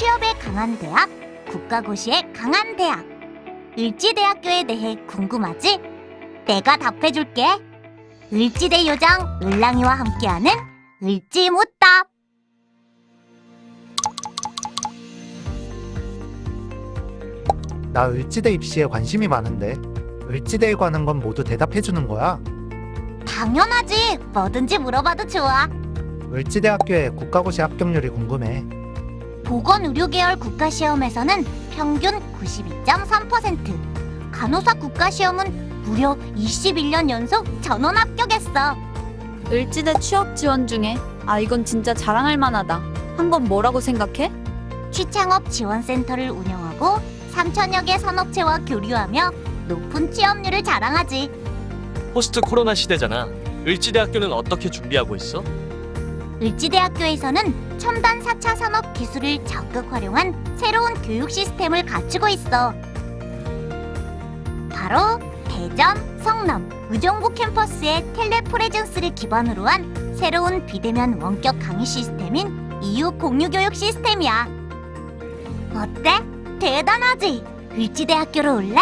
취업에 강한 대학, 국가고시에 강한 대학. 을지대학교에 대해 궁금하지? 내가 답해줄게. 을지대 요정 을랑이와 함께하는 을지못답. 나 을지대 입시에 관심이 많은데 을지대에 관한 건 모두 대답해주는 거야? 당연하지. 뭐든지 물어봐도 좋아. 을지대학교의 국가고시 합격률이 궁금해. 보건의료 계열 국가시험에서는 평균 92.3%, 간호사 국가시험은 무려 21년 연속 전원 합격했어. 을지대 취업 지원 중에 이건 진짜 자랑할 만하다. 한 건 뭐라고 생각해? 취창업 지원센터를 운영하고 3천여 개 산업체와 교류하며 높은 취업률을 자랑하지. 포스트 코로나 시대잖아. 을지대학교는 어떻게 준비하고 있어? 을지대학교에서는 첨단 4차 산업 기술을 적극 활용한 새로운 교육 시스템을 갖추고 있어. 바로 대전, 성남, 의정부 캠퍼스의 텔레프레젠스를 기반으로 한 새로운 비대면 원격 강의 시스템인 EU 공유교육 시스템이야. 어때? 대단하지? 을지대학교로 올래?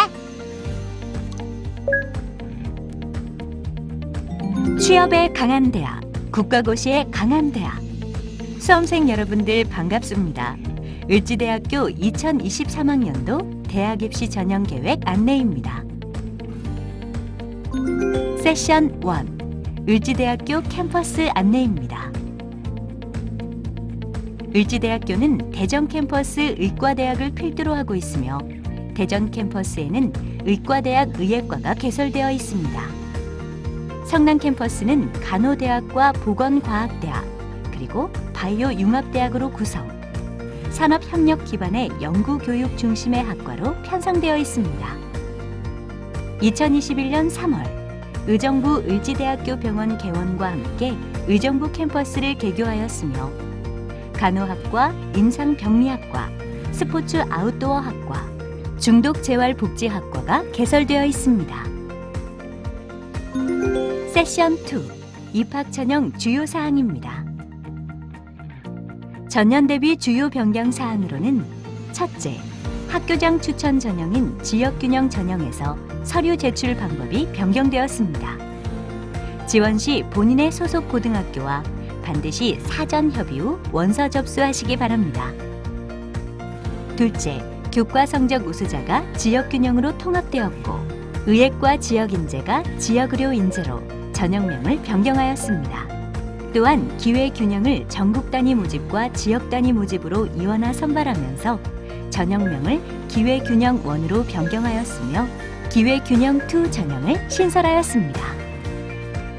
취업에 강한 대학, 국가고시에 강한 대학. 수험생 여러분들 반갑습니다. 을지대학교 2023학년도 대학 입시 전형 계획 안내입니다. 세션 1, 을지대학교 캠퍼스 안내입니다. 을지대학교는 대전 캠퍼스 의과대학을 필두로 하고 있으며 대전 캠퍼스에는 의과대학 의예과가 개설되어 있습니다. 성남 캠퍼스는 간호대학과 보건과학대학, 그리고 바이오융합대학으로 구성, 산업협력 기반의 연구교육 중심의 학과로 편성되어 있습니다. 2021년 3월, 의정부 을지대학교 병원 개원과 함께 의정부 캠퍼스를 개교하였으며 간호학과, 임상병리학과, 스포츠 아웃도어학과, 중독재활복지학과가 개설되어 있습니다. 세션 2, 입학 전형 주요 사항입니다. 전년 대비 주요 변경 사항으로는 첫째, 학교장 추천 전형인 지역균형 전형에서 서류 제출 방법이 변경되었습니다. 지원 시 본인의 소속 고등학교와 반드시 사전 협의 후 원서 접수하시기 바랍니다. 둘째, 교과 성적 우수자가 지역균형으로 통합되었고 의예과 지역인재가 지역의료인재로 전형명을 변경하였습니다. 또한 기회균형을 전국 단위 모집과 지역 단위 모집으로 이원화 선발하면서 전형명을 기회균형 1으로 변경하였으며 기회균형 2 전형을 신설하였습니다.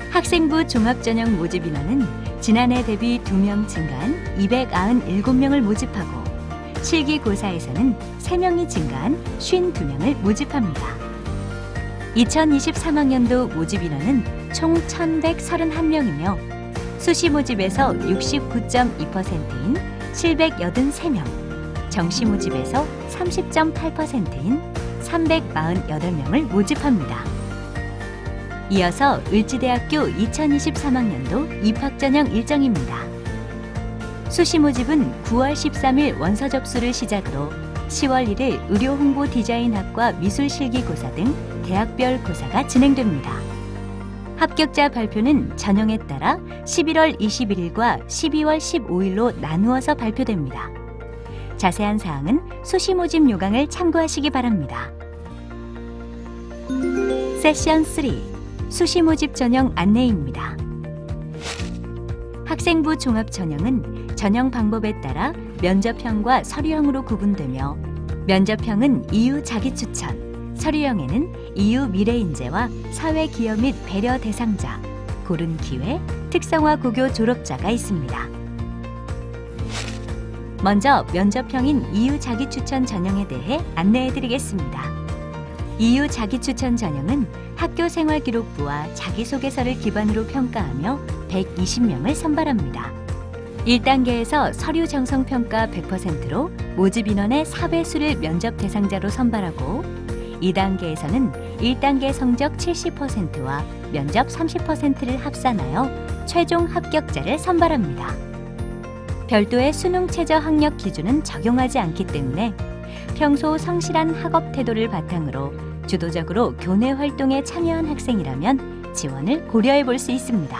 학생부 종합전형 모집 인원은 지난해 대비 2명 증가한 297명을 모집하고 실기고사에서는 3명이 증가한 52명을 모집합니다. 2023학년도 모집 인원은 총 1,131명이며 수시 모집에서 69.2%인 783명, 정시 모집에서 30.8%인 348명을 모집합니다. 이어서 을지대학교 2023학년도 입학전형 일정입니다. 수시 모집은 9월 13일 원서 접수를 시작으로 10월 1일 의료홍보 디자인학과 미술실기고사 등 대학별 고사가 진행됩니다. 합격자 발표는 전형에 따라 11월 21일과 12월 15일로 나누어서 발표됩니다. 자세한 사항은 수시 모집 요강을 참고하시기 바랍니다. 세션 3, 수시 모집 전형 안내입니다. 학생부 종합 전형은 전형 방법에 따라 면접형과 서류형으로 구분되며 면접형은 이유 자기추천, 서류형에는 이유 미래인재와 사회기여 및 배려 대상자, 고른 기회, 특성화 고교 졸업자가 있습니다. 먼저 면접형인 이유 자기추천 전형에 대해 안내해드리겠습니다. 이유 자기추천 전형은 학교생활기록부와 자기소개서를 기반으로 평가하며 120명을 선발합니다. 1단계에서 서류 정성평가 100%로 모집 인원의 4배수를 면접 대상자로 선발하고 2단계에서는 1단계 성적 70%와 면접 30%를 합산하여 최종 합격자를 선발합니다. 별도의 수능 최저 학력 기준은 적용하지 않기 때문에 평소 성실한 학업 태도를 바탕으로 주도적으로 교내 활동에 참여한 학생이라면 지원을 고려해 볼 수 있습니다.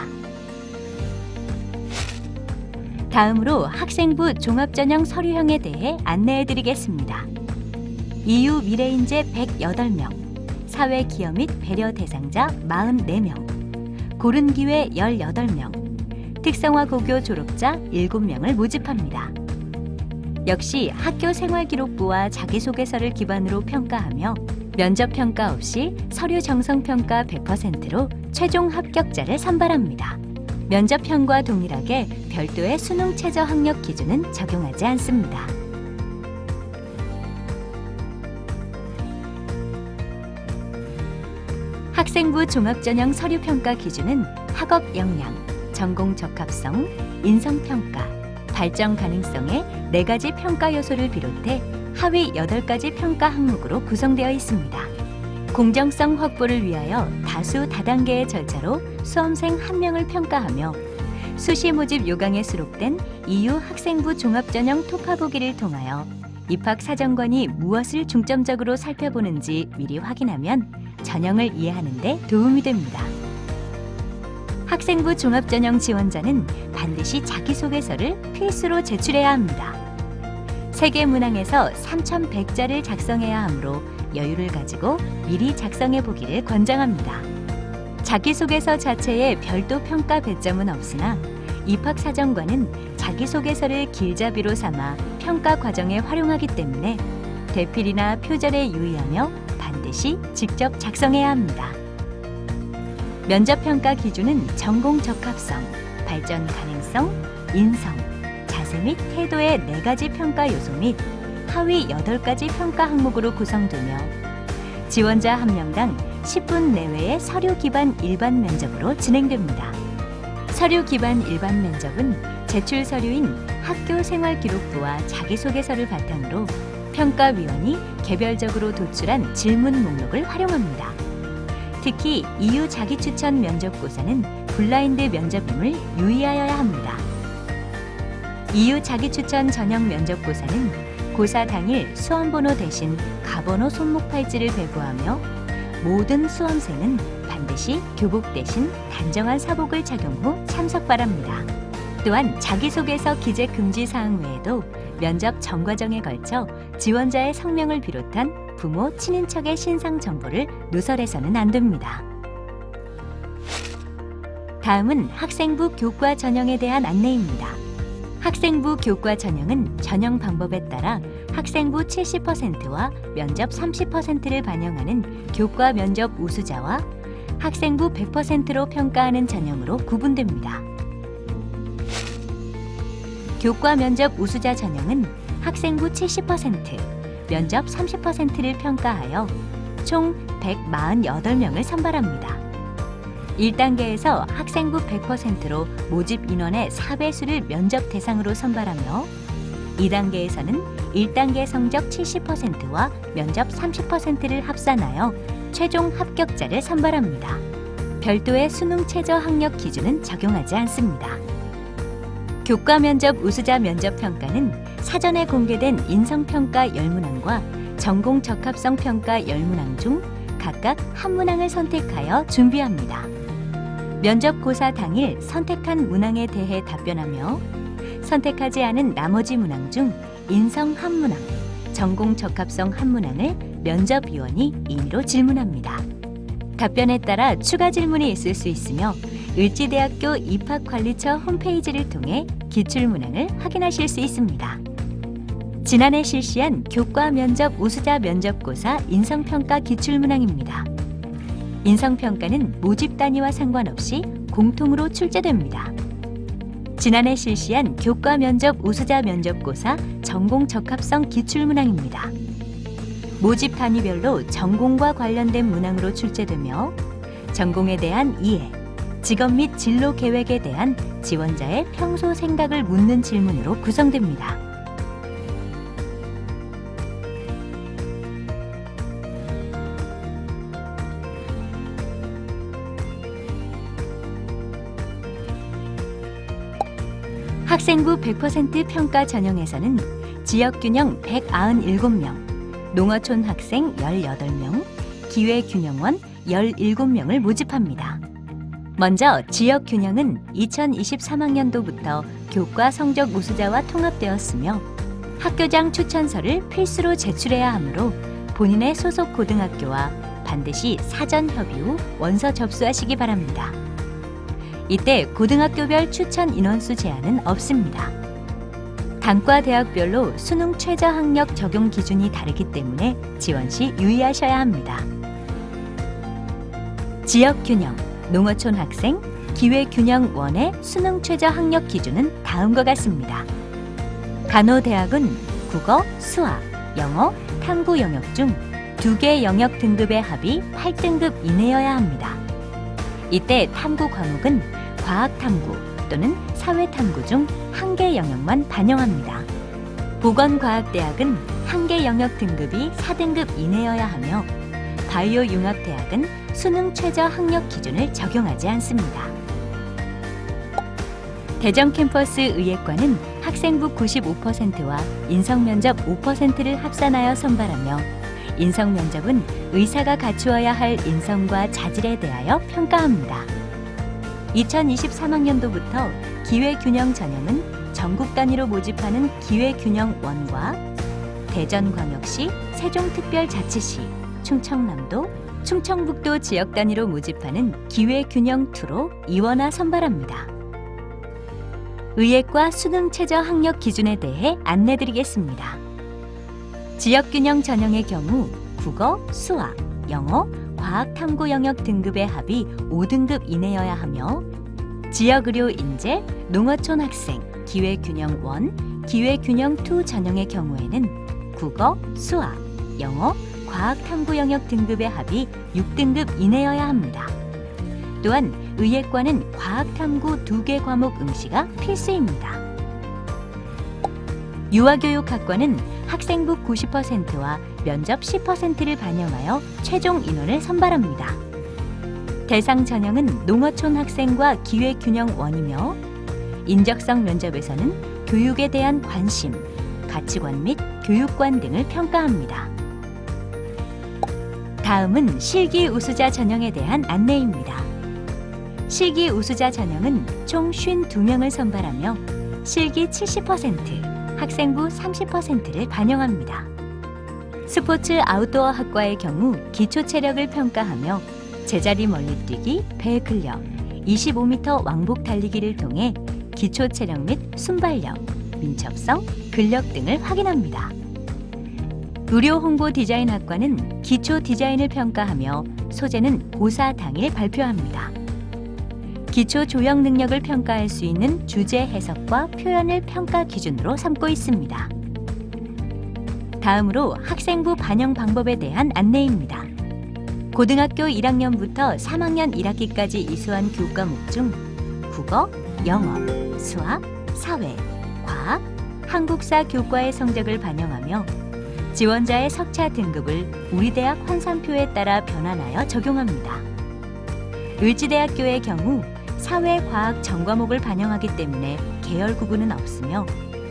다음으로 학생부 종합전형 서류형에 대해 안내해 드리겠습니다. EU 미래인재 108명, 사회기여 및 배려 대상자 44명, 고른기회 18명, 특성화 고교 졸업자 7명을 모집합니다. 역시 학교생활기록부와 자기소개서를 기반으로 평가하며 면접평가 없이 서류 정성평가 100%로 최종 합격자를 선발합니다. 면접형과 동일하게 별도의 수능 최저 학력 기준은 적용하지 않습니다. 학생부 종합전형 서류평가 기준은 학업 역량, 전공 적합성, 인성평가, 발전 가능성의 4가지 평가 요소를 비롯해 하위 8가지 평가 항목으로 구성되어 있습니다. 공정성 확보를 위하여 다수 다단계의 절차로 수험생 1명을 평가하며 수시 모집 요강에 수록된 EU 학생부 종합전형 토파보기를 통하여 입학사정관이 무엇을 중점적으로 살펴보는지 미리 확인하면 전형을 이해하는 데 도움이 됩니다. 학생부 종합전형 지원자는 반드시 자기소개서를 필수로 제출해야 합니다. 세계 문항에서 3,100자를 작성해야 하므로 여유를 가지고 미리 작성해 보기를 권장합니다. 자기소개서 자체에 별도 평가 배점은 없으나 입학사정관은 자기소개서를 길잡이로 삼아 평가 과정에 활용하기 때문에 대필이나 표절에 유의하며 반드시 직접 작성해야 합니다. 면접평가 기준은 전공 적합성, 발전 가능성, 인성, 자세 및 태도의 4가지 평가 요소 및 하위 8가지 평가 항목으로 구성되며 지원자 1명당 10분 내외의 서류 기반 일반 면접으로 진행됩니다. 서류 기반 일반 면접은 제출 서류인 학교 생활 기록부와 자기소개서를 바탕으로 평가위원이 개별적으로 도출한 질문 목록을 활용합니다. 특히 EU 자기추천 면접고사는 블라인드 면접임을 유의하여야 합니다. EU 자기추천 전형 면접고사는 고사 당일 수험번호 대신 가번호 손목 팔찌를 배부하며 모든 수험생은 반드시 교복 대신 단정한 사복을 착용 후 참석 바랍니다. 또한 자기소개서 기재 금지 사항 외에도 면접 전 과정에 걸쳐 지원자의 성명을 비롯한 부모, 친인척의 신상 정보를 누설해서는 안 됩니다. 다음은 학생부 교과 전형에 대한 안내입니다. 학생부 교과 전형은 전형 방법에 따라 학생부 70%와 면접 30%를 반영하는 교과 면접 우수자와 학생부 100%로 평가하는 전형으로 구분됩니다. 교과 면접 우수자 전형은 학생부 70%, 면접 30%를 평가하여 총 148명을 선발합니다. 1단계에서 학생부 100%로 모집 인원의 4배수를 면접 대상으로 선발하며 2단계에서는 1단계 성적 70%와 면접 30%를 합산하여 최종 합격자를 선발합니다. 별도의 수능 최저 학력 기준은 적용하지 않습니다. 교과 면접 우수자 면접 평가는 사전에 공개된 인성평가 10문항과 전공 적합성 평가 10문항 중 각각 한 문항을 선택하여 준비합니다. 면접 고사 당일 선택한 문항에 대해 답변하며 선택하지 않은 나머지 문항 중 인성 한 문항, 전공 적합성 한 문항을 면접위원이 임의로 질문합니다. 답변에 따라 추가 질문이 있을 수 있으며 을지대학교 입학관리처 홈페이지를 통해 기출문항을 확인하실 수 있습니다. 지난해 실시한 교과 면접 우수자 면접고사 인성평가 기출문항입니다. 인성평가는 모집 단위와 상관없이 공통으로 출제됩니다. 지난해 실시한 교과 면접 우수자 면접고사 전공 적합성 기출문항입니다. 모집 단위별로 전공과 관련된 문항으로 출제되며 전공에 대한 이해, 직업 및 진로 계획에 대한 지원자의 평소 생각을 묻는 질문으로 구성됩니다. 학생부 100% 평가 전형에서는 지역균형 197명, 농어촌 학생 18명, 기회균형원 17명을 모집합니다. 먼저 지역균형은 2023학년도부터 교과 성적 우수자와 통합되었으며 학교장 추천서를 필수로 제출해야 하므로 본인의 소속 고등학교와 반드시 사전 협의 후 원서 접수하시기 바랍니다. 이때 고등학교별 추천 인원수 제한은 없습니다. 단과 대학별로 수능 최저 학력 적용 기준이 다르기 때문에 지원 시 유의하셔야 합니다. 지역균형, 농어촌 학생, 기회균형 1의 수능 최저 학력 기준은 다음과 같습니다. 간호대학은 국어, 수학, 영어, 탐구 영역 중 2개 영역 등급의 합이 8등급 이내여야 합니다. 이때 탐구 과목은 과학탐구 또는 사회탐구 중 1개 영역만 반영합니다. 보건과학대학은 1개 영역 등급이 4등급 이내여야 하며 바이오융합대학은 수능 최저 학력 기준을 적용하지 않습니다. 대전 캠퍼스 의예과는 학생부 95%와 인성면접 5%를 합산하여 선발하며 인성면접은 의사가 갖추어야 할 인성과 자질에 대하여 평가합니다. 2023학년도부터 기회균형 전형은 전국 단위로 모집하는 기회균형 1과 대전광역시, 세종특별자치시, 충청남도, 충청북도 지역 단위로 모집하는 기회균형 2로 이원화 선발합니다. 의예과 수능 최저 학력 기준에 대해 안내드리겠습니다. 지역균형 전형의 경우 국어, 수학, 영어, 과학탐구 영역 등급의 합이 5등급 이내여야 하며 지역의료 인재, 농어촌 학생, 기회균형 1, 기회균형 2 전형의 경우에는 국어, 수학, 영어, 과학탐구 영역 등급의 합이 6등급 이내여야 합니다. 또한 의예과는 과학탐구 2개 과목 응시가 필수입니다. 유아교육학과는 학생부 90%와 면접 10%를 반영하여 최종 인원을 선발합니다. 대상 전형은 농어촌 학생과 기회균형 1이며 인적성 면접에서는 교육에 대한 관심, 가치관 및 교육관 등을 평가합니다. 다음은 실기 우수자 전형에 대한 안내입니다. 실기 우수자 전형은 총 52명을 선발하며 실기 70%, 학생부 30%를 반영합니다. 스포츠 아웃도어 학과의 경우 기초 체력을 평가하며 제자리 멀리뛰기, 배 근력, 25m 왕복 달리기를 통해 기초 체력 및 순발력, 민첩성, 근력 등을 확인합니다. 의료 홍보 디자인 학과는 기초 디자인을 평가하며 소재는 고사 당일 발표합니다. 기초 조형 능력을 평가할 수 있는 주제 해석과 표현을 평가 기준으로 삼고 있습니다. 다음으로 학생부 반영 방법에 대한 안내입니다. 고등학교 1학년부터 3학년 1학기까지 이수한 교과목 중 국어, 영어, 수학, 사회, 과학, 한국사 교과의 성적을 반영하며 지원자의 석차 등급을 우리 대학 환산표에 따라 변환하여 적용합니다. 을지대학교의 경우 사회과학 전과목을 반영하기 때문에 계열 구분은 없으며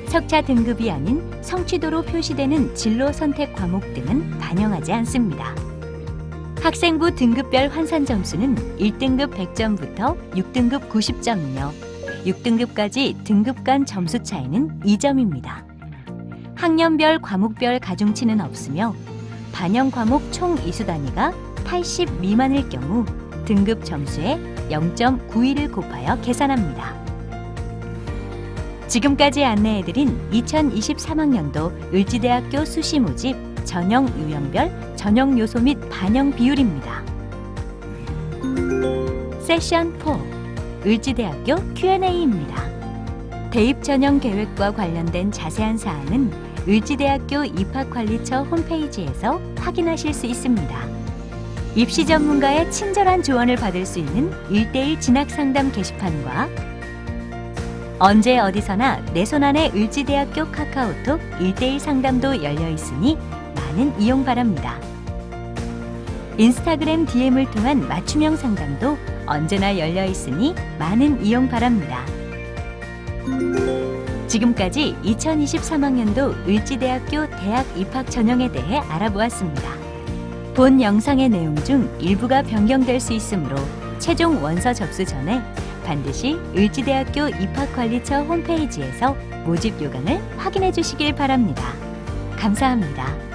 석차 등급이 아닌 성취도로 표시되는 진로 선택 과목 등은 반영하지 않습니다. 학생부 등급별 환산 점수는 1등급 100점부터 6등급 90점이며 6등급까지 등급 간 점수 차이는 2점입니다. 학년별 과목별 가중치는 없으며 반영 과목 총 이수 단위가 80 미만일 경우 등급 점수에 0.91을 곱하여 계산합니다. 지금까지 안내해드린 2023학년도 을지대학교 수시 모집 전형 유형별 전형 요소 및 반영 비율입니다. 세션 4 을지대학교 Q&A입니다. 대입 전형 계획과 관련된 자세한 사항은 을지대학교 입학관리처 홈페이지에서 확인하실 수 있습니다. 입시 전문가의 친절한 조언을 받을 수 있는 1:1 진학상담 게시판과 언제 어디서나 내 손 안에 을지대학교 카카오톡 1:1 상담도 열려 있으니 많은 이용 바랍니다. 인스타그램 DM을 통한 맞춤형 상담도 언제나 열려 있으니 많은 이용 바랍니다. 지금까지 2023학년도 을지대학교 대학 입학 전형에 대해 알아보았습니다. 본 영상의 내용 중 일부가 변경될 수 있으므로 최종 원서 접수 전에 반드시 을지대학교 입학관리처 홈페이지에서 모집 요강을 확인해 주시길 바랍니다. 감사합니다.